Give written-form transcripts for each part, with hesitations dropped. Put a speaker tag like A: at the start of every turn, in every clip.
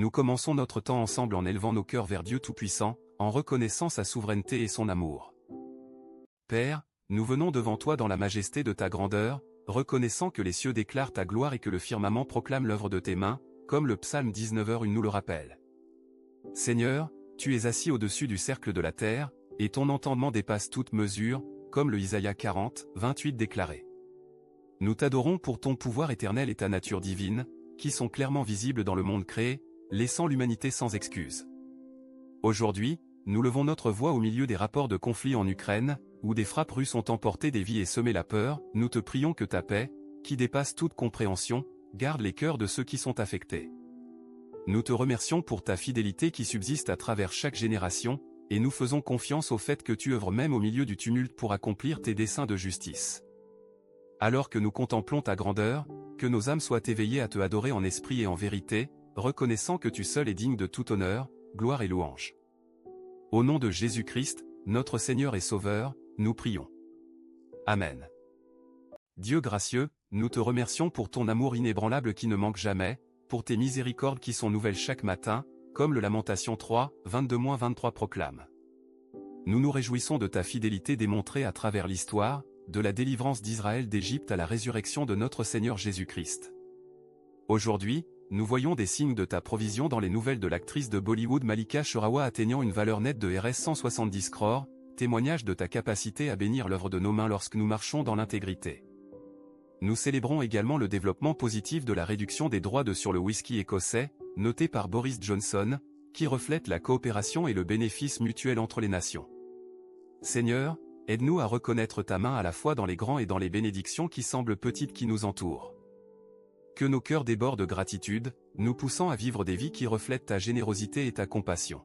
A: Nous commençons notre temps ensemble en élevant nos cœurs vers Dieu Tout-Puissant, en reconnaissant sa souveraineté et son amour. Père, nous venons devant toi dans la majesté de ta grandeur, reconnaissant que les cieux déclarent ta gloire et que le firmament proclame l'œuvre de tes mains, comme le psaume 19h1 nous le rappelle. Seigneur, tu es assis au-dessus du cercle de la terre, et ton entendement dépasse toute mesure, comme le Isaïe 40, 28 déclaré. Nous t'adorons pour ton pouvoir éternel et ta nature divine, qui sont clairement visibles dans le monde créé, laissant l'humanité sans excuse. Aujourd'hui, nous levons notre voix au milieu des rapports de conflits en Ukraine, où des frappes russes ont emporté des vies et semé la peur. Nous te prions que ta paix, qui dépasse toute compréhension, garde les cœurs de ceux qui sont affectés. Nous te remercions pour ta fidélité qui subsiste à travers chaque génération, et nous faisons confiance au fait que tu œuvres même au milieu du tumulte pour accomplir tes desseins de justice. Alors que nous contemplons ta grandeur, que nos âmes soient éveillées à te adorer en esprit et en vérité, reconnaissant que tu seul es digne de tout honneur, gloire et louange. Au nom de Jésus-Christ, notre Seigneur et Sauveur, nous prions. Amen. Dieu gracieux, nous te remercions pour ton amour inébranlable qui ne manque jamais, pour tes miséricordes qui sont nouvelles chaque matin, comme le Lamentation 3, 22-23 proclame. Nous nous réjouissons de ta fidélité démontrée à travers l'histoire, de la délivrance d'Israël d'Égypte à la résurrection de notre Seigneur Jésus-Christ. Aujourd'hui, nous voyons des signes de ta provision dans les nouvelles de l'actrice de Bollywood Malika Sherawa atteignant une valeur nette de Rs 170 crores, témoignage de ta capacité à bénir l'œuvre de nos mains lorsque nous marchons dans l'intégrité. Nous célébrons également le développement positif de la réduction des droits sur le whisky écossais, noté par Boris Johnson, qui reflète la coopération et le bénéfice mutuel entre les nations. Seigneur, aide-nous à reconnaître ta main à la fois dans les grands et dans les bénédictions qui semblent petites qui nous entourent. Que nos cœurs débordent de gratitude, nous poussant à vivre des vies qui reflètent ta générosité et ta compassion.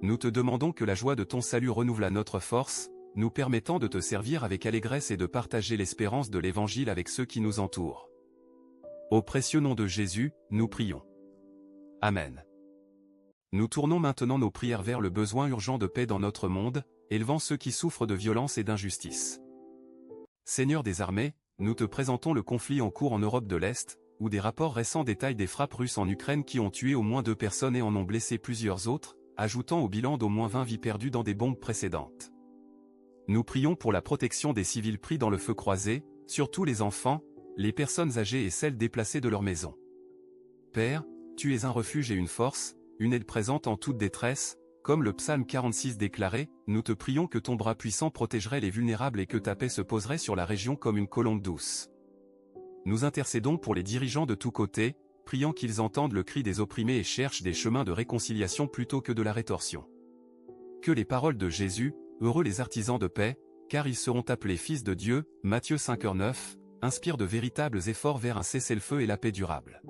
A: Nous te demandons que la joie de ton salut renouvelle notre force, nous permettant de te servir avec allégresse et de partager l'espérance de l'Évangile avec ceux qui nous entourent. Au précieux nom de Jésus, nous prions. Amen. Nous tournons maintenant nos prières vers le besoin urgent de paix dans notre monde, élevant ceux qui souffrent de violence et d'injustice. Seigneur des armées, nous te présentons le conflit en cours en Europe de l'Est, où des rapports récents détaillent des frappes russes en Ukraine qui ont tué au moins 2 personnes et en ont blessé plusieurs autres, ajoutant au bilan d'au moins 20 vies perdues dans des bombes précédentes. Nous prions pour la protection des civils pris dans le feu croisé, surtout les enfants, les personnes âgées et celles déplacées de leur maison. Père, tu es un refuge et une force, une aide présente en toute détresse, comme le psaume 46 déclaré, nous te prions que ton bras puissant protégerait les vulnérables et que ta paix se poserait sur la région comme une colombe douce. Nous intercédons pour les dirigeants de tous côtés, priant qu'ils entendent le cri des opprimés et cherchent des chemins de réconciliation plutôt que de la rétorsion. Que les paroles de Jésus, heureux les artisans de paix, car ils seront appelés fils de Dieu, Matthieu 5h9, inspirent de véritables efforts vers un cessez-le-feu et la paix durable.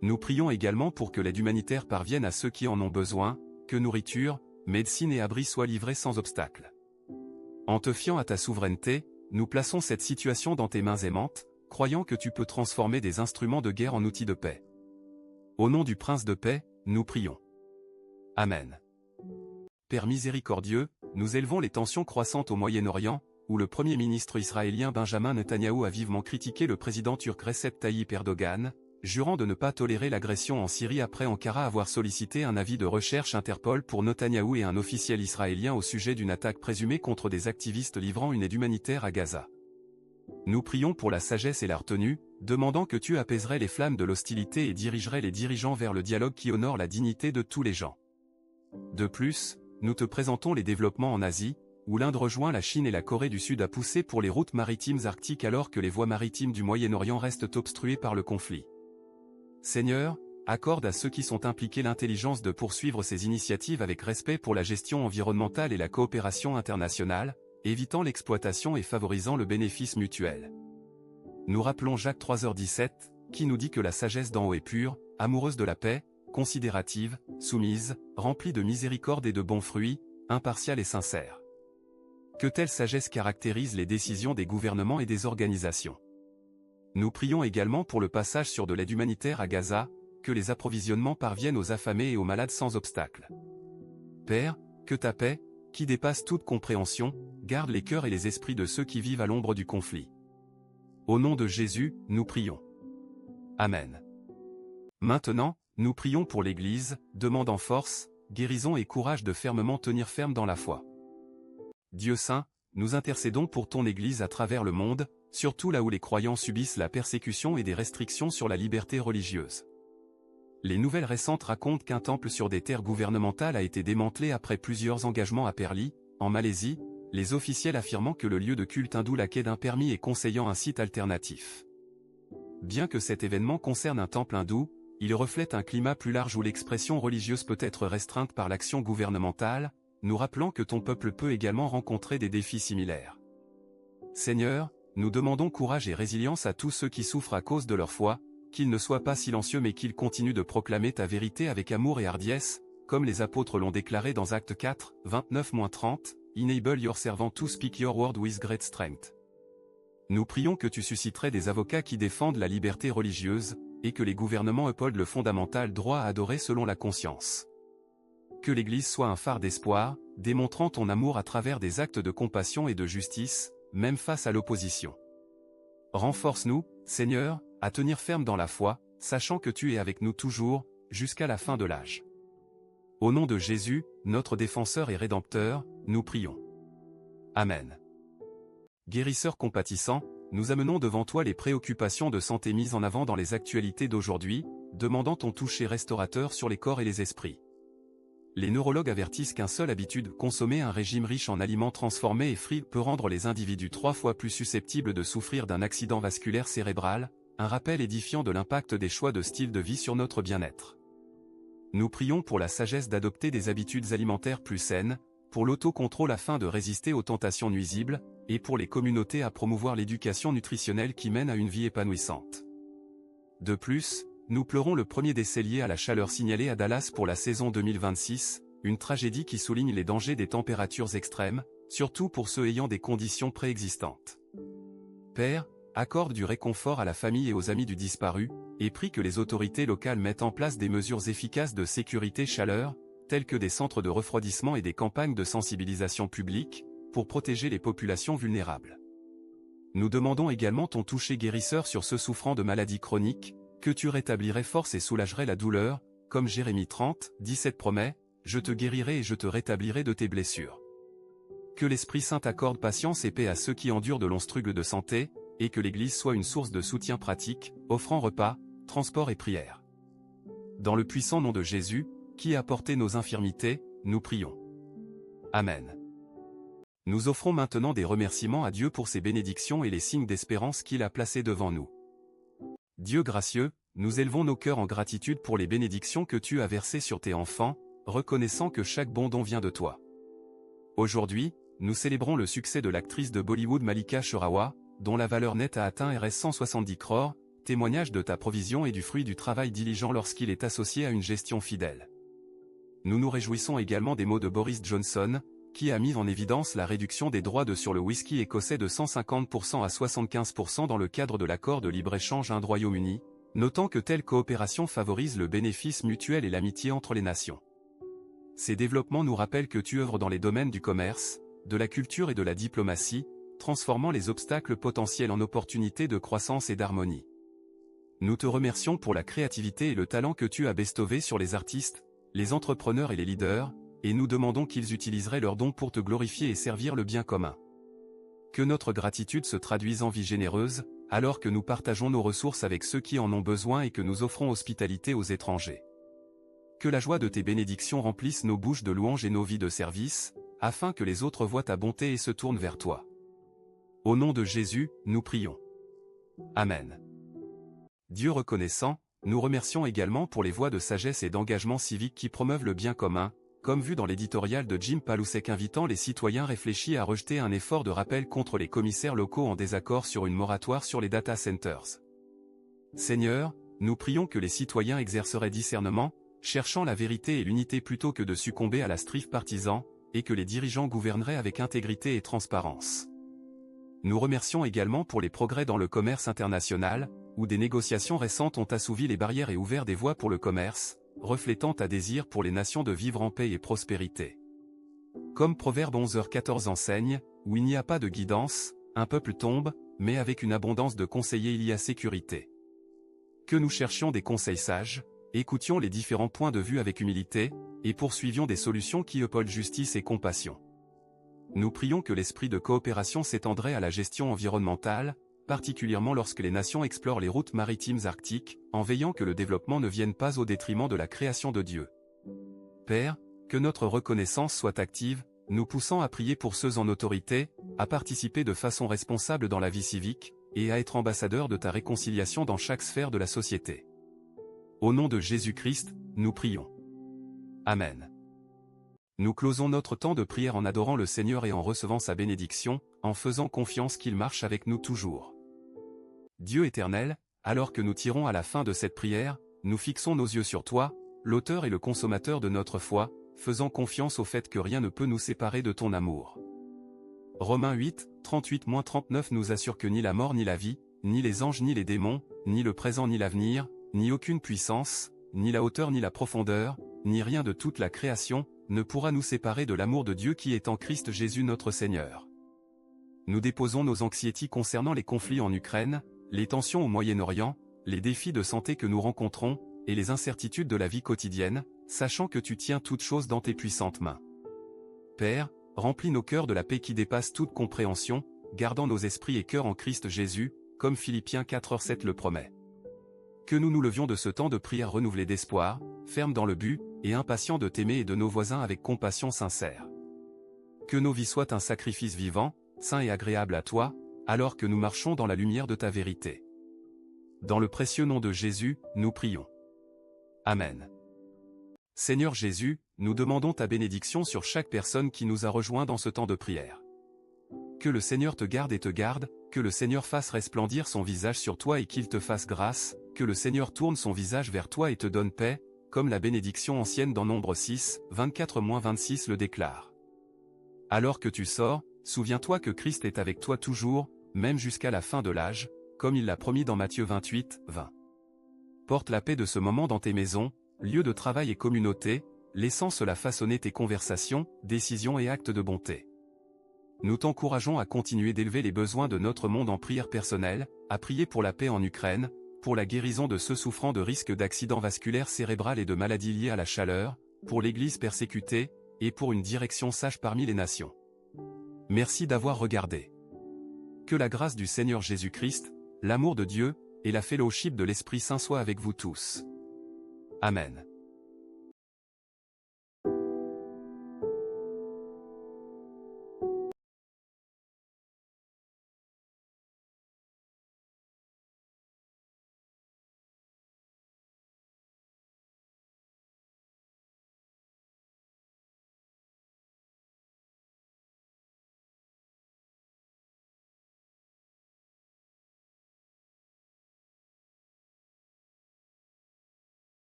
A: Nous prions également pour que l'aide humanitaire parvienne à ceux qui en ont besoin, que nourriture, médecine et abri soient livrés sans obstacle. En te fiant à ta souveraineté, nous plaçons cette situation dans tes mains aimantes, croyant que tu peux transformer des instruments de guerre en outils de paix. Au nom du Prince de paix, nous prions. Amen. Père miséricordieux, nous élevons les tensions croissantes au Moyen-Orient, où le Premier ministre israélien Benjamin Netanyahou a vivement critiqué le président turc Recep Tayyip Erdogan, jurant de ne pas tolérer l'agression en Syrie après Ankara avoir sollicité un avis de recherche Interpol pour Netanyahou et un officiel israélien au sujet d'une attaque présumée contre des activistes livrant une aide humanitaire à Gaza. Nous prions pour la sagesse et la retenue, demandant que tu apaiserais les flammes de l'hostilité et dirigerais les dirigeants vers le dialogue qui honore la dignité de tous les gens. De plus, nous te présentons les développements en Asie, où l'Inde rejoint la Chine et la Corée du Sud à pousser pour les routes maritimes arctiques alors que les voies maritimes du Moyen-Orient restent obstruées par le conflit. Seigneur, accorde à ceux qui sont impliqués l'intelligence de poursuivre ces initiatives avec respect pour la gestion environnementale et la coopération internationale, évitant l'exploitation et favorisant le bénéfice mutuel. Nous rappelons Jacques 3h17, qui nous dit que la sagesse d'en haut est pure, amoureuse de la paix, considérative, soumise, remplie de miséricorde et de bons fruits, impartiale et sincère. Que telle sagesse caractérise les décisions des gouvernements et des organisations. Nous prions également pour le passage sur de l'aide humanitaire à Gaza, que les approvisionnements parviennent aux affamés et aux malades sans obstacle. Père, que ta paix, qui dépasse toute compréhension, garde les cœurs et les esprits de ceux qui vivent à l'ombre du conflit. Au nom de Jésus, nous prions. Amen. Maintenant, nous prions pour l'Église, demandant force, guérison et courage de fermement tenir ferme dans la foi. Dieu saint, nous intercédons pour ton Église à travers le monde, surtout là où les croyants subissent la persécution et des restrictions sur la liberté religieuse. Les nouvelles récentes racontent qu'un temple sur des terres gouvernementales a été démantelé après plusieurs engagements à Perlis, en Malaisie, les officiels affirmant que le lieu de culte hindou laquait d'un permis et conseillant un site alternatif. Bien que cet événement concerne un temple hindou, il reflète un climat plus large où l'expression religieuse peut être restreinte par l'action gouvernementale, nous rappelant que ton peuple peut également rencontrer des défis similaires. Seigneur, nous demandons courage et résilience à tous ceux qui souffrent à cause de leur foi, qu'ils ne soient pas silencieux mais qu'ils continuent de proclamer ta vérité avec amour et hardiesse, comme les apôtres l'ont déclaré dans Actes 4, 29-30, Enable your servant to speak your word with great strength. Nous prions que tu susciterais des avocats qui défendent la liberté religieuse, et que les gouvernements upholdent le fondamental droit à adorer selon la conscience. Que l'Église soit un phare d'espoir, démontrant ton amour à travers des actes de compassion et de justice, même face à l'opposition. Renforce-nous, Seigneur, à tenir ferme dans la foi, sachant que tu es avec nous toujours, jusqu'à la fin de l'âge. Au nom de Jésus, notre défenseur et rédempteur, nous prions. Amen. Guérisseur compatissant, nous amenons devant toi les préoccupations de santé mises en avant dans les actualités d'aujourd'hui, demandant ton toucher restaurateur sur les corps et les esprits. Les neurologues avertissent qu'un seul habitude, consommer un régime riche en aliments transformés et frits, peut rendre les individus 3 fois plus susceptibles de souffrir d'un accident vasculaire cérébral, un rappel édifiant de l'impact des choix de style de vie sur notre bien-être. Nous prions pour la sagesse d'adopter des habitudes alimentaires plus saines, pour l'autocontrôle afin de résister aux tentations nuisibles, et pour les communautés à promouvoir l'éducation nutritionnelle qui mène à une vie épanouissante. De plus, nous pleurons le premier décès lié à la chaleur signalée à Dallas pour la saison 2026, une tragédie qui souligne les dangers des températures extrêmes, surtout pour ceux ayant des conditions préexistantes. Père, accorde du réconfort à la famille et aux amis du disparu, et prie que les autorités locales mettent en place des mesures efficaces de sécurité chaleur, telles que des centres de refroidissement et des campagnes de sensibilisation publique, pour protéger les populations vulnérables. Nous demandons également ton toucher guérisseur sur ceux souffrant de maladies chroniques, que tu rétablirais force et soulagerais la douleur, comme Jérémie 30, 17 promet, « Je te guérirai et je te rétablirai de tes blessures ». Que l'Esprit Saint accorde patience et paix à ceux qui endurent de longs struggles de santé, et que l'Église soit une source de soutien pratique, offrant repas, transport et prière. Dans le puissant nom de Jésus, qui a porté nos infirmités, nous prions. Amen. Nous offrons maintenant des remerciements à Dieu pour ses bénédictions et les signes d'espérance qu'il a placés devant nous. Dieu gracieux, nous élevons nos cœurs en gratitude pour les bénédictions que tu as versées sur tes enfants, reconnaissant que chaque bon don vient de toi. Aujourd'hui, nous célébrons le succès de l'actrice de Bollywood Malika Shorawa, dont la valeur nette a atteint Rs 170 crores, témoignage de ta provision et du fruit du travail diligent lorsqu'il est associé à une gestion fidèle. Nous nous réjouissons également des mots de Boris Johnson, qui a mis en évidence la réduction des droits sur le whisky écossais de 150% à 75% dans le cadre de l'accord de libre-échange Inde-Royaume-Uni, notant que telle coopération favorise le bénéfice mutuel et l'amitié entre les nations. Ces développements nous rappellent que tu œuvres dans les domaines du commerce, de la culture et de la diplomatie, transformant les obstacles potentiels en opportunités de croissance et d'harmonie. Nous te remercions pour la créativité et le talent que tu as bestowé sur les artistes, les entrepreneurs et les leaders, et nous demandons qu'ils utiliseraient leurs dons pour te glorifier et servir le bien commun. Que notre gratitude se traduise en vie généreuse, alors que nous partageons nos ressources avec ceux qui en ont besoin et que nous offrons hospitalité aux étrangers. Que la joie de tes bénédictions remplisse nos bouches de louanges et nos vies de service, afin que les autres voient ta bonté et se tournent vers toi. Au nom de Jésus, nous prions. Amen. Dieu reconnaissant, nous remercions également pour les voix de sagesse et d'engagement civique qui promeuvent le bien commun, comme vu dans l'éditorial de Jim Palusek invitant les citoyens réfléchis à rejeter un effort de rappel contre les commissaires locaux en désaccord sur une moratoire sur les data centers. Seigneur, nous prions que les citoyens exerceraient discernement, cherchant la vérité et l'unité plutôt que de succomber à la strife partisan, et que les dirigeants gouverneraient avec intégrité et transparence. Nous remercions également pour les progrès dans le commerce international, où des négociations récentes ont assouvi les barrières et ouvert des voies pour le commerce, reflétant ta désir pour les nations de vivre en paix et prospérité. Comme Proverbe 11h14 enseigne, où il n'y a pas de guidance, un peuple tombe, mais avec une abondance de conseillers il y a sécurité. Que nous cherchions des conseils sages, écoutions les différents points de vue avec humilité, et poursuivions des solutions qui upholdent justice et compassion. Nous prions que l'esprit de coopération s'étendrait à la gestion environnementale, particulièrement lorsque les nations explorent les routes maritimes arctiques, en veillant que le développement ne vienne pas au détriment de la création de Dieu. Père, que notre reconnaissance soit active, nous poussant à prier pour ceux en autorité, à participer de façon responsable dans la vie civique, et à être ambassadeurs de ta réconciliation dans chaque sphère de la société. Au nom de Jésus-Christ, nous prions. Amen. Nous closons notre temps de prière en adorant le Seigneur et en recevant sa bénédiction, en faisant confiance qu'il marche avec nous toujours. Dieu éternel, alors que nous tirons à la fin de cette prière, nous fixons nos yeux sur toi, l'auteur et le consommateur de notre foi, faisant confiance au fait que rien ne peut nous séparer de ton amour. Romains 8, 38-39 nous assure que ni la mort ni la vie, ni les anges ni les démons, ni le présent ni l'avenir, ni aucune puissance, ni la hauteur ni la profondeur, ni rien de toute la création, ne pourra nous séparer de l'amour de Dieu qui est en Christ Jésus notre Seigneur. Nous déposons nos anxiétés concernant les conflits en Ukraine, les tensions au Moyen-Orient, les défis de santé que nous rencontrons, et les incertitudes de la vie quotidienne, sachant que tu tiens toutes choses dans tes puissantes mains. Père, remplis nos cœurs de la paix qui dépasse toute compréhension, gardant nos esprits et cœurs en Christ Jésus, comme Philippiens 4:7 le promet. Que nous nous levions de ce temps de prière renouvelé d'espoir, fermes dans le but, et impatients de t'aimer et de nos voisins avec compassion sincère. Que nos vies soient un sacrifice vivant, saint et agréable à toi, alors que nous marchons dans la lumière de ta vérité. Dans le précieux nom de Jésus, nous prions. Amen. Seigneur Jésus, nous demandons ta bénédiction sur chaque personne qui nous a rejoints dans ce temps de prière. Que le Seigneur te garde, que le Seigneur fasse resplendir son visage sur toi et qu'il te fasse grâce, que le Seigneur tourne son visage vers toi et te donne paix, comme la bénédiction ancienne dans Nombre 6, 24-26 le déclare. Alors que tu sors, souviens-toi que Christ est avec toi toujours, même jusqu'à la fin de l'âge, comme il l'a promis dans Matthieu 28, 20. Porte la paix de ce moment dans tes maisons, lieux de travail et communauté, laissant cela façonner tes conversations, décisions et actes de bonté. Nous t'encourageons à continuer d'élever les besoins de notre monde en prière personnelle, à prier pour la paix en Ukraine, pour la guérison de ceux souffrant de risques d'accidents vasculaires cérébrales et de maladies liées à la chaleur, pour l'Église persécutée, et pour une direction sage parmi les nations. Merci d'avoir regardé. Que la grâce du Seigneur Jésus-Christ, l'amour de Dieu, et la fellowship de l'Esprit Saint soient avec vous tous. Amen.